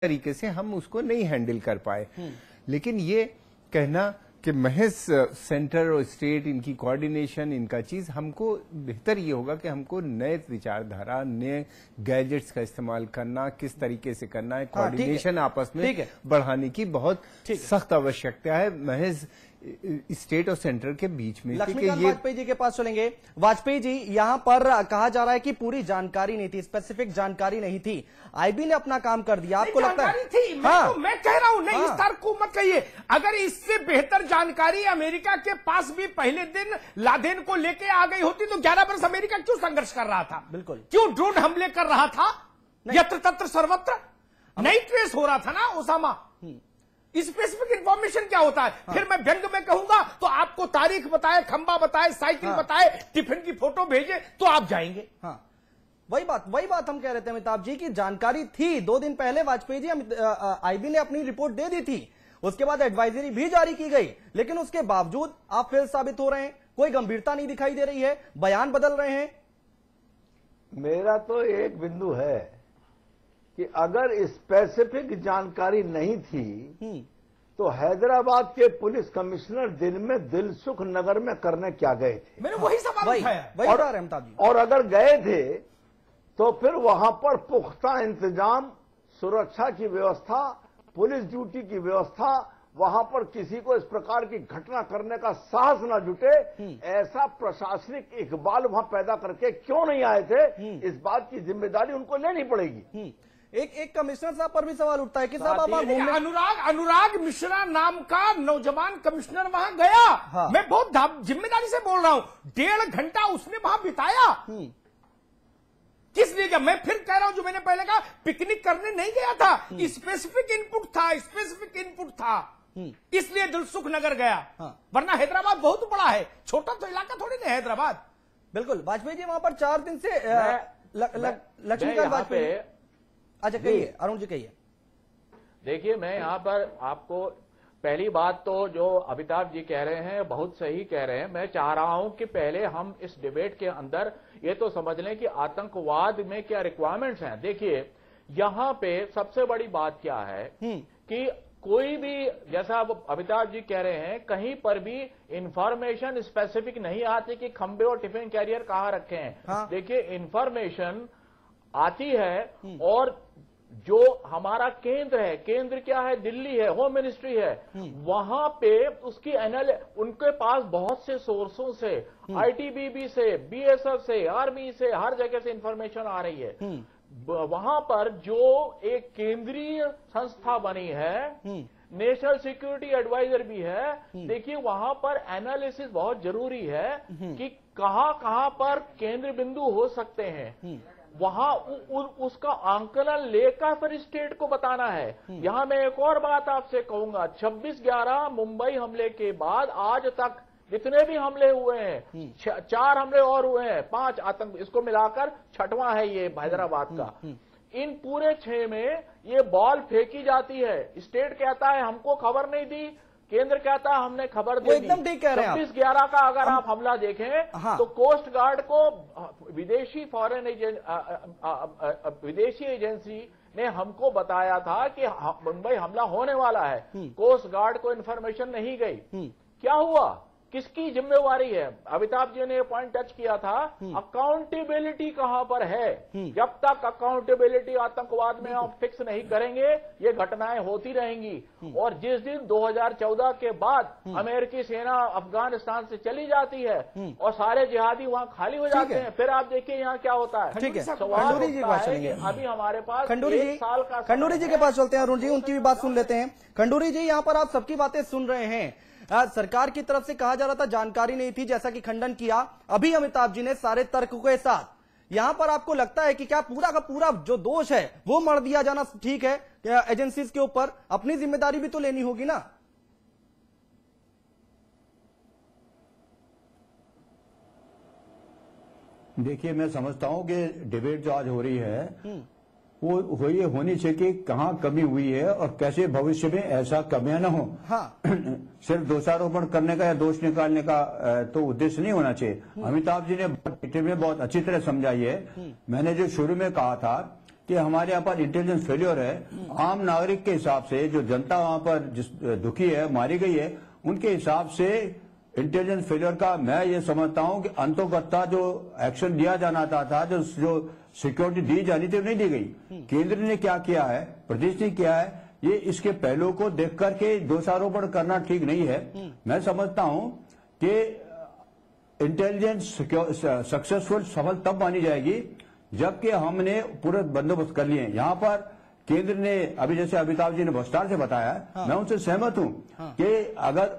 तरीके से हम उसको नहीं हैंडल कर पाए। लेकिन ये कहना कि महज सेंटर और स्टेट इनकी कोऑर्डिनेशन, इनका चीज, हमको बेहतर ये होगा कि हमको नए विचारधारा, नए गैजेट्स का इस्तेमाल करना, किस तरीके से करना है, कोऑर्डिनेशन आपस में बढ़ाने की बहुत सख्त आवश्यकता है महज स्टेट और सेंटर के बीच में। लक्ष्मीकांत वाजपेयी जी के पास चलेंगे। वाजपेयी जी, यहां पर कहा जा रहा है कि पूरी जानकारी नहीं थी, स्पेसिफिक जानकारी नहीं थी, आईबी ने अपना काम कर दिया। आपको लगता है? थी? मैं कह रहा हूं नहीं, इस तरह को मत कहिए। अगर इससे बेहतर जानकारी अमेरिका के पास भी पहले दिन लादेन को लेके आ गई होती तो 11 वर्ष अमेरिका क्यों संघर्ष कर रहा था? बिल्कुल। क्यों ड्रोन हमले कर रहा था यत्र तत्र सर्वत्र? नहीं ट्रेस हो रहा था ना ओसामा। स्पेसिफिक इंफॉर्मेशन क्या होता है? फिर मैं व्यंग में कहूंगा तो आपको तारीख बताए, खंबा बताए, साइकिल बताए, टिफिन की फोटो भेजे तो आप जाएंगे। वही बात हम कह रहे थे अमिताभ जी की जानकारी थी। 2 दिन पहले वाजपेयी जी आईबी ने अपनी रिपोर्ट दे दी थी, उसके बाद एडवाइजरी भी जारी की गई, लेकिन उसके बावजूद आप फेल साबित हो रहे हैं। कोई गंभीरता नहीं दिखाई दे रही है, बयान बदल रहे हैं। मेरा तो एक बिंदु है कि अगर स्पेसिफिक जानकारी नहीं थी तो हैदराबाद के पुलिस कमिश्नर दिन में दिलसुख नगर में करने क्या गए थे? मैंने वही सवाल उठाया। और अगर गए थे तो फिर वहां पर पुख्ता इंतजाम, सुरक्षा की व्यवस्था, पुलिस ड्यूटी की व्यवस्था, वहां पर किसी को इस प्रकार की घटना करने का साहस न जुटे, ऐसा प्रशासनिक इकबाल वहां पैदा करके क्यों नहीं आए थे? इस बात की जिम्मेदारी उनको लेनी पड़ेगी। एक कमिश्नर साहब पर भी सवाल उठता है कि साहब आप अनुराग मिश्रा नाम का नौजवान कमिश्नर वहां गया। मैं बहुत जिम्मेदारी से बोल रहा हूं, 1.5 घंटा उसने वहां बिताया। किस लिए गया? मैं फिर कह रहा हूं जो मैंने पहले कहा, पिकनिक करने नहीं गया था, स्पेसिफिक इनपुट था, इसलिए दिलसुख नगर गया। वरना हैदराबाद बहुत बड़ा है, छोटा तो इलाका थोड़ी नहीं हैदराबाद। बिल्कुल। वाजपेयी जी वहां पर 4 दिन से लक्ष्मीकांत वाजपेयी। अच्छा कहिए, अरुण जी कहिए। देखिए, मैं यहाँ पर आपको पहली बात तो जो अमिताभ जी कह रहे हैं बहुत सही कह रहे हैं। मैं चाह रहा हूं कि पहले हम इस डिबेट के अंदर ये तो समझ लें कि आतंकवाद में क्या रिक्वायरमेंट्स हैं। देखिए, यहाँ पे सबसे बड़ी बात क्या है कि कोई भी, जैसा अमिताभ जी कह रहे हैं, कहीं पर भी इंफॉर्मेशन स्पेसिफिक नहीं आती कि खंबे और टिफिन कैरियर कहाँ रखे हैं। देखिए, इंफॉर्मेशन आती है और जो हमारा केंद्र है, केंद्र क्या है? दिल्ली है, होम मिनिस्ट्री है, वहां पे उसकी उनके पास बहुत से सोर्सों से, आईटीबीपी से, बीएसएफ से, आर्मी से, हर जगह से इंफॉर्मेशन आ रही है। वहां पर जो एक केंद्रीय संस्था बनी है, नेशनल सिक्योरिटी एडवाइजर भी है। देखिए, वहां पर एनालिसिस बहुत जरूरी है कि कहां पर केंद्र बिंदु हो सकते हैं, वहां उसका आंकलन लेकर फिर स्टेट को बताना है। यहां मैं एक और बात आपसे कहूंगा, 26/11 मुंबई हमले के बाद आज तक जितने भी हमले हुए हैं, 4 हमले और हुए हैं, 5 आतंक, इसको मिलाकर 6वां है ये हैदराबाद का। इन पूरे 6 में ये बॉल फेंकी जाती है। स्टेट कहता है हमको खबर नहीं दी, केंद्र कहता है हमने खबर दी। एकदम ठीक कह रहे हैं। 26/11 का अगर आप हमला देखें तो कोस्ट गार्ड को विदेशी एजेंसी ने हमको बताया था कि मुंबई हमला होने वाला है। कोस्ट गार्ड को इंफॉर्मेशन नहीं गई। क्या हुआ? किसकी जिम्मेवारी है? अमिताभ जी ने पॉइंट टच किया था, अकाउंटेबिलिटी कहां पर है? जब तक अकाउंटेबिलिटी आतंकवाद में आप फिक्स नहीं करेंगे, ये घटनाएं होती रहेंगी। और जिस दिन 2014 के बाद अमेरिकी सेना अफगानिस्तान से चली जाती है और सारे जिहादी वहां खाली हो जाते हैं, फिर आप देखिए यहाँ क्या होता है। ठीक है, खंडूरी जी अभी हमारे पास खंडूरी जी के पास चलते हैं। अरुण जी, उनकी भी बात सुन लेते हैं। खंडूरी जी, यहाँ पर आप सबकी बातें सुन रहे हैं। सरकार की तरफ से कहा जा रहा था जानकारी नहीं थी, जैसा कि खंडन किया अभी अमिताभ जी ने सारे तर्क के साथ। यहां पर आपको लगता है कि क्या पूरा का पूरा जो दोष है वो मर दिया जाना ठीक है एजेंसीज के ऊपर? अपनी जिम्मेदारी भी तो लेनी होगी ना। देखिए, मैं समझता हूं कि डिबेट जो आज हो रही है वो ये होनी चाहिए कि कहाँ कमी हुई है और कैसे भविष्य में ऐसा कमियां न हो। सिर्फ दोषारोपण करने का या दोष निकालने का तो उद्देश्य नहीं होना चाहिए। अमिताभ जी ने बहुत अच्छी तरह समझाई है। मैंने जो शुरू में कहा था कि हमारे यहाँ पर इंटेलिजेंस फेलियर है। आम नागरिक के हिसाब से जो जनता वहां पर जिस दुखी है, मारी गई है, उनके हिसाब से इंटेलिजेंस फेलियर का मैं ये समझता हूं कि अंतोगत्ता जो एक्शन लिया जाना था, जो सिक्योरिटी दी जानी थी, नहीं दी गई। केंद्र ने क्या किया है, प्रदेश ने किया है, ये इसके पहलू को देख करके दोषारोपण करना ठीक नहीं है। मैं समझता हूं कि इंटेलिजेंस सक्सेसफुल सफल तब मानी जाएगी जबकि हमने पूरे बंदोबस्त कर लिए। यहाँ पर केंद्र ने अभी जैसे अमिताभ जी ने विस्तार से बताया, मैं उनसे सहमत हूं कि अगर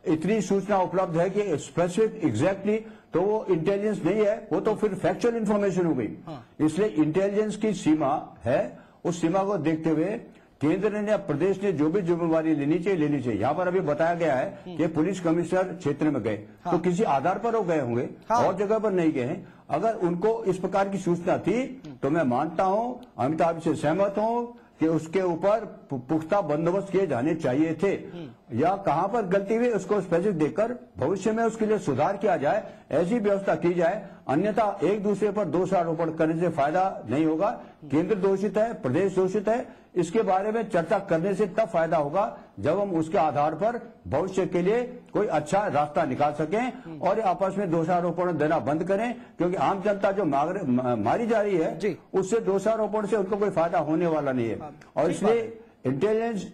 इतनी सूचना उपलब्ध है कि स्पेसिफिक एग्जैक्टली, तो वो इंटेलिजेंस नहीं है, वो तो फिर फैक्चुअल इंफॉर्मेशन हो गई। इसलिए इंटेलिजेंस की सीमा है, उस सीमा को देखते हुए केंद्र ने, प्रदेश ने जो भी जिम्मेवारी लेनी चाहिए। यहाँ पर अभी बताया गया है कि पुलिस कमिश्नर क्षेत्र में गए, तो किसी आधार पर वो गए होंगे, और जगह पर नहीं गए हैं। अगर उनको इस प्रकार की सूचना थी तो मैं मानता हूं, अमिताभ से सहमत हूं कि उसके ऊपर पुख्ता बंदोबस्त किए जाने चाहिए थे, या कहां पर गलती हुई उसको स्पेसिफिक देकर भविष्य में उसके लिए सुधार किया जाए, ऐसी व्यवस्था की जाए। अन्यथा एक दूसरे पर दोषारोपण करने से फायदा नहीं होगा। केंद्र दोषित है, प्रदेश दोषित है, इसके बारे में चर्चा करने से तब फायदा होगा जब हम उसके आधार पर भविष्य के लिए कोई अच्छा रास्ता निकाल सकें और आपस में दोषारोपण देना बंद करें, क्योंकि आम जनता जो मारी जा रही है उससे दोषारोपण से उनको कोई फायदा होने वाला नहीं है। और इसलिए इंटेलिजेंस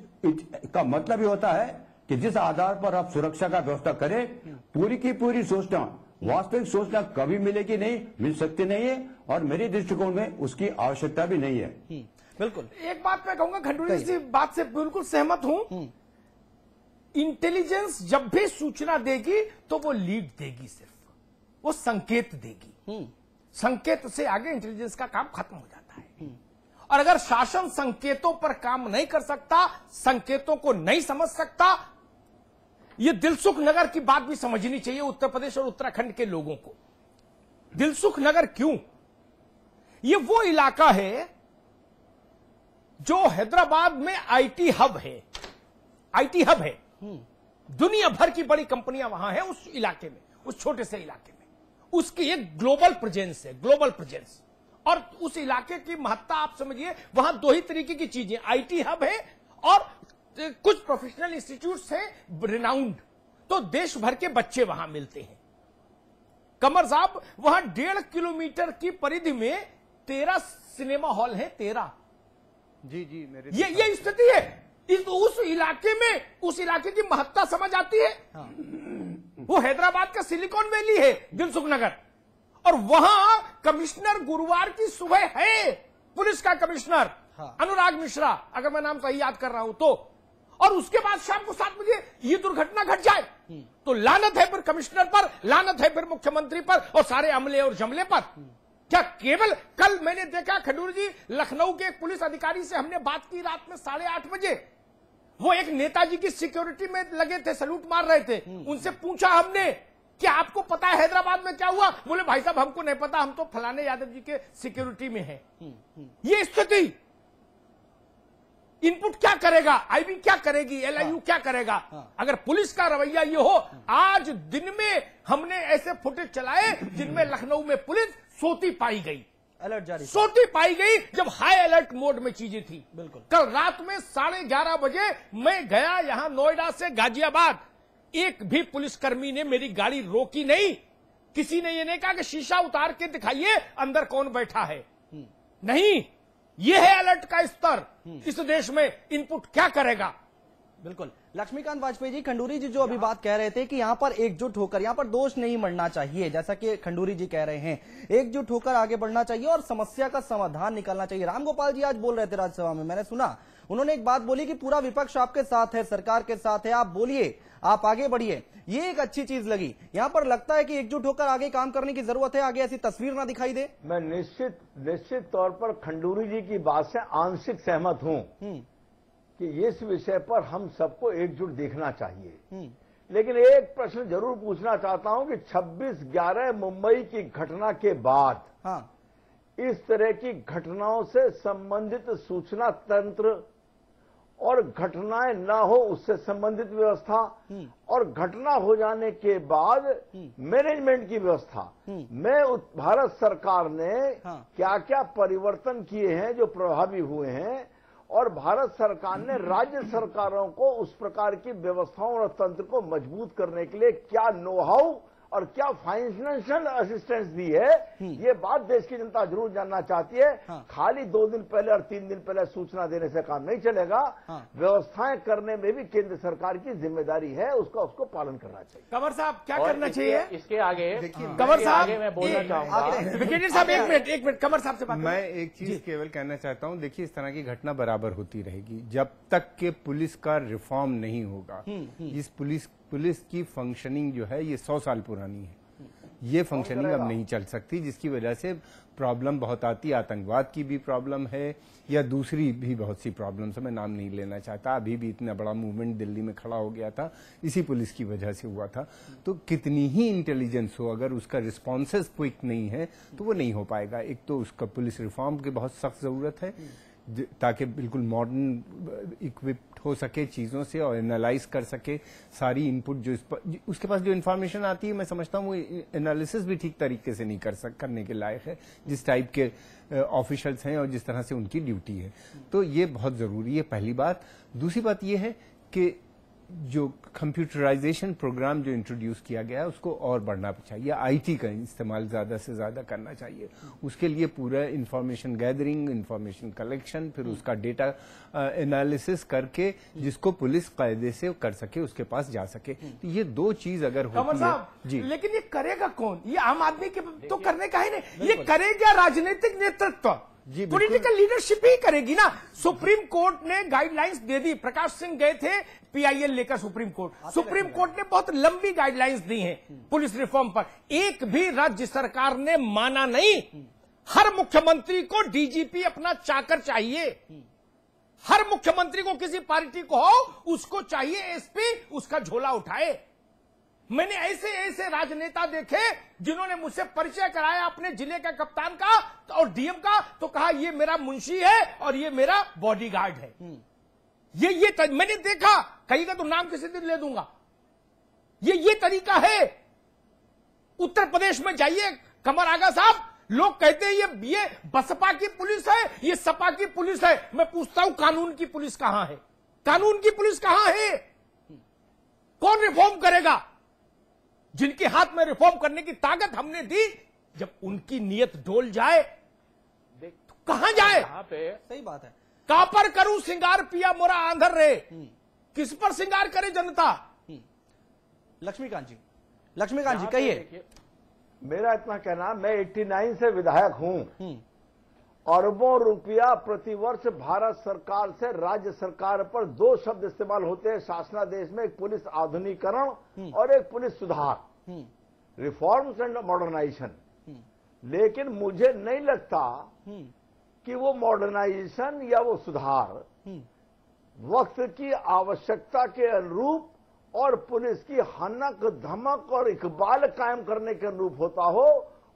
का मतलब ही होता है कि जिस आधार पर आप सुरक्षा का व्यवस्था करें, पूरी की पूरी सूचना, वास्तविक सूचना कभी मिलेगी नहीं, मिल सकती नहीं है, और मेरे दृष्टिकोण में उसकी आवश्यकता भी नहीं है। बिल्कुल। एक बात मैं कहूंगा, खंडूरी जी बात से बिल्कुल सहमत हूं। इंटेलिजेंस जब भी सूचना देगी तो वो लीड देगी, सिर्फ वो संकेत देगी। संकेत से आगे इंटेलिजेंस का काम खत्म हो जाता है। और अगर शासन संकेतों पर काम नहीं कर सकता, संकेतों को नहीं समझ सकता, ये दिलसुख नगर की बात भी समझनी चाहिए उत्तर प्रदेश और उत्तराखंड के लोगों को। दिलसुख नगर क्यों? ये वो इलाका है जो हैदराबाद में आईटी हब है। आईटी हब है, दुनिया भर की बड़ी कंपनियां वहां हैं उस इलाके में, उस छोटे से इलाके में। उसकी एक ग्लोबल प्रेजेंस है, ग्लोबल प्रेजेंस। और उस इलाके की महत्ता आप समझिए, वहां दो ही तरीके की चीजें, आईटी हब है और कुछ प्रोफेशनल इंस्टीट्यूट्स हैं रिनाउंड, तो देश भर के बच्चे वहां मिलते हैं। कमर साहब, वहां 1.5 किलोमीटर की परिधि में 13 सिनेमा हॉल हैं, 13। जी मेरे ये स्थिति है। उस इलाके में, उस इलाके की महत्ता समझ आती है। वो हैदराबाद का सिलिकॉन वैली है, दिलसुख नगर, और वहां कमिश्नर गुरुवार की सुबह है, पुलिस का कमिश्नर अनुराग मिश्रा, अगर मैं नाम सही याद कर रहा हूं तो। और उसके बाद शाम को 7 बजे ये दुर्घटना घट जाए तो लानत है फिर कमिश्नर पर, लानत है फिर मुख्यमंत्री पर और सारे अमले और जमले पर। क्या केवल कल मैंने देखा खंडूरी जी, लखनऊ के एक पुलिस अधिकारी से हमने बात की रात में 8:30 बजे। वो एक नेताजी की सिक्योरिटी में लगे थे, सलूट मार रहे थे। उनसे पूछा हमने कि आपको पता है हैदराबाद में क्या हुआ? बोले भाई साहब हमको नहीं पता, हम तो फलाने यादव जी के सिक्योरिटी में हैं। ये स्थिति, इनपुट क्या करेगा? आईबी क्या करेगी? एलआईयू क्या करेगा? अगर पुलिस का रवैया ये हो, आज दिन में हमने ऐसे फुटेज चलाए जिनमें लखनऊ में पुलिस सोती पाई गई, अलर्ट जारी, सोती पाई गई जब हाई अलर्ट मोड में चीजें थी। बिल्कुल। कल रात में 11:30 बजे मैं गया यहां नोएडा से गाजियाबाद, एक भी पुलिसकर्मी ने मेरी गाड़ी रोकी नहीं। किसी ने ये नहीं कहा कि शीशा उतार के दिखाइए अंदर कौन बैठा है। नहीं, ये है अलर्ट का स्तर। इस देश में इनपुट क्या करेगा? बिल्कुल। लक्ष्मीकांत वाजपेयी जी, खंडूरी जी जो अभी बात कह रहे थे कि यहां पर एकजुट होकर, यहां पर दोष नहीं मढ़ना चाहिए, जैसा कि खंडूरी जी कह रहे हैं, एकजुट होकर आगे बढ़ना चाहिए और समस्या का समाधान निकालना चाहिए। रामगोपाल जी आज बोल रहे थे राज्यसभा में, मैंने सुना, उन्होंने एक बात बोली कि पूरा विपक्ष आपके साथ है, सरकार के साथ है, आप बोलिए, आप आगे बढ़िए। ये एक अच्छी चीज लगी। यहां पर लगता है कि एकजुट होकर आगे काम करने की जरूरत है, आगे ऐसी तस्वीर ना दिखाई दे। मैं निश्चित तौर पर खंडूरी जी की बात से आंशिक सहमत हूं कि इस विषय पर हम सबको एकजुट देखना चाहिए। लेकिन एक प्रश्न जरूर पूछना चाहता हूं कि 26/11 मुंबई की घटना के बाद इस तरह की घटनाओं से संबंधित सूचना तंत्र और घटनाएं न हो उससे संबंधित व्यवस्था, और घटना हो जाने के बाद मैनेजमेंट की व्यवस्था में भारत सरकार ने क्या क्या परिवर्तन किए हैं जो प्रभावी हुए हैं, और भारत सरकार ने राज्य सरकारों को उस प्रकार की व्यवस्थाओं और तंत्र को मजबूत करने के लिए क्या नो हाउ और क्या फाइनेंशियल असिस्टेंस दी है, ये बात देश की जनता जरूर जानना चाहती है। खाली 2 दिन पहले और 3 दिन पहले सूचना देने से काम नहीं चलेगा। व्यवस्थाएं करने में भी केंद्र सरकार की जिम्मेदारी है, उसको पालन करना चाहिए। कंवर साहब क्या करना चाहिए इसके आगे? कंवर साहब मैं बोलना चाहूंगा, ब्रिगेडियर साहब एक मिनट कंवर साहब से बात मैं एक चीज केवल कहना चाहता हूं, देखिए इस तरह की घटना बराबर होती रहेगी जब तक के पुलिस का रिफॉर्म नहीं होगा। इस पुलिस की फंक्शनिंग जो है ये 100 साल पुरानी है, ये फंक्शनिंग अब नहीं चल सकती, जिसकी वजह से प्रॉब्लम बहुत आती है। आतंकवाद की भी प्रॉब्लम है या दूसरी भी बहुत सी प्रॉब्लम्स है, मैं नाम नहीं लेना चाहता। अभी भी इतना बड़ा मूवमेंट दिल्ली में खड़ा हो गया था, इसी पुलिस की वजह से हुआ था। तो कितनी ही इंटेलिजेंस हो, अगर उसका रिस्पॉन्सेस क्विक नहीं है तो वो नहीं हो पाएगा। एक तो उसका पुलिस रिफॉर्म की बहुत सख्त जरूरत है ताकि बिल्कुल मॉडर्न इक्विप्ड हो सके चीजों से और एनालाइज कर सके सारी इनपुट जो उसके पास जो इन्फॉर्मेशन आती है। मैं समझता हूँ वो एनालिसिस भी ठीक तरीके से नहीं करने के लायक है जिस टाइप के ऑफिशियल्स हैं और जिस तरह से उनकी ड्यूटी है। तो ये बहुत जरूरी है, पहली बात। दूसरी बात ये है कि जो कंप्यूटराइजेशन प्रोग्राम जो इंट्रोड्यूस किया गया है उसको और बढ़ना चाहिए, आईटी का इस्तेमाल ज्यादा से ज्यादा करना चाहिए। उसके लिए पूरा इंफॉर्मेशन गैदरिंग, इंफॉर्मेशन कलेक्शन, फिर उसका डेटा एनालिसिस करके जिसको पुलिस कायदे से कर सके, उसके पास जा सके। तो ये 2 चीज अगर होती है जी। लेकिन ये करेगा कौन? ये आम आदमी के तो करने का ही नहीं, ये करेगा राजनीतिक नेतृत्व, पॉलिटिकल लीडरशिप ही करेगी ना। सुप्रीम कोर्ट ने गाइडलाइंस दे दी, प्रकाश सिंह गए थे पीआईएल लेकर सुप्रीम कोर्ट ने बहुत लंबी गाइडलाइंस दी हैं पुलिस रिफॉर्म पर, एक भी राज्य सरकार ने माना नहीं। हर मुख्यमंत्री को डीजीपी अपना चाकर चाहिए, हर मुख्यमंत्री को किसी पार्टी को हो उसको चाहिए एसपी, उसका झोला उठाए। मैंने ऐसे ऐसे राजनेता देखे जिन्होंने मुझसे परिचय कराया अपने जिले का कप्तान का और डीएम का, तो कहा ये मेरा मुंशी है और ये मेरा बॉडीगार्ड है। ये मैंने देखा, कहीं का तो नाम किसी दिन ले दूंगा। ये तरीका है। उत्तर प्रदेश में जाइए कमर आगा साहब, लोग कहते हैं ये बसपा की पुलिस है, ये सपा की पुलिस है। मैं पूछता हूं कानून की पुलिस कहां है? कानून की पुलिस कहां है? कौन रिफॉर्म करेगा? जिनके हाथ में रिफॉर्म करने की ताकत हमने दी, जब उनकी नीयत डोल जाए तो कहां जाए? सही बात है। कहां पर करूं सिंगार पिया मोरा आंधर रे, किस पर सिंगार करे जनता? लक्ष्मीकांत जी कहिए। मेरा इतना कहना, मैं 89 से विधायक हूं। अरबों रुपया प्रतिवर्ष भारत सरकार से राज्य सरकार पर 2 शब्द इस्तेमाल होते हैं शासनादेश में, एक पुलिस आधुनिकीकरण और एक पुलिस सुधार, रिफॉर्म्स एंड मॉडर्नाइजेशन। लेकिन मुझे नहीं लगता कि वो मॉडर्नाइजेशन या वो सुधार वक्त की आवश्यकता के अनुरूप और पुलिस की हनक धमक और इकबाल कायम करने के अनुरूप होता हो।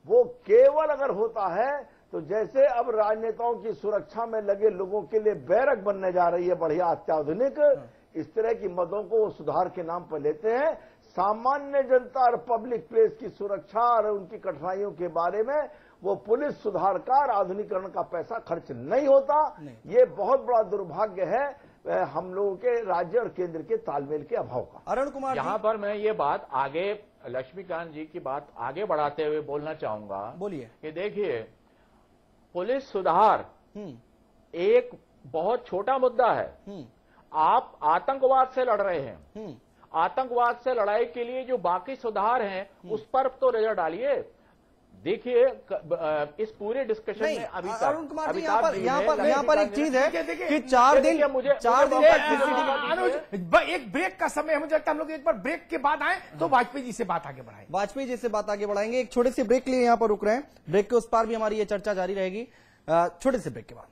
वो केवल अगर होता है तो जैसे अब राजनेताओं की सुरक्षा में लगे लोगों के लिए बैरक बनने जा रही है बढ़िया अत्याधुनिक, इस तरह की मदों को वो सुधार के नाम पर लेते हैं। सामान्य जनता और पब्लिक प्लेस की सुरक्षा और उनकी कठिनाइयों के बारे में वो पुलिस सुधार का आधुनिकीकरण का पैसा खर्च नहीं होता। ये बहुत बड़ा दुर्भाग्य है हम लोगों के राज्य और केंद्र के तालमेल के अभाव का। अरुण कुमार, यहां पर मैं ये बात आगे लक्ष्मीकांत जी की बात आगे बढ़ाते हुए बोलना चाहूंगा। बोलिए। कि देखिए, पुलिस सुधार एक बहुत छोटा मुद्दा है। आप आतंकवाद से लड़ रहे हैं, आतंकवाद से लड़ाई के लिए जो बाकी सुधार हैं उस पर तो नजर डालिए। देखिए इस पूरे डिस्कशन में अभी अरुण कुमार जी यहाँ पर एक चीज है कि 4 दिन एक ब्रेक का समय है। मुझे लगता है हम लोग एक बार ब्रेक के बाद आए तो वाजपेयी जी से बात आगे बढ़ाएंगे। वाजपेयी जी से बात आगे बढ़ाएंगे। एक छोटे से ब्रेक के लिए यहाँ पर रुक रहे हैं, ब्रेक के उस पार भी हमारी ये चर्चा जारी रहेगी। छोटे से ब्रेक के बाद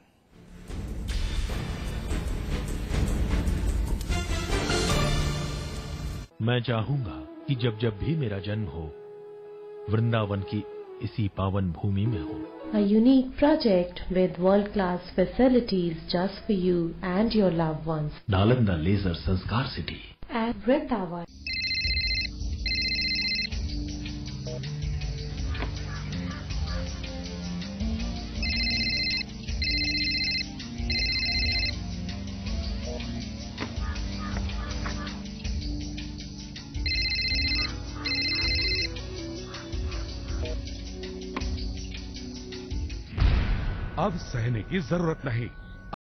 मैं चाहूंगा कि जब जब भी मेरा जन्म हो, वृंदावन की इसी पावन भूमि में हो। A unique project with world-class facilities just for you and your loved ones. Nalanda Laser Sanskar City. At Vrindavan. अब सहने की जरूरत नहीं।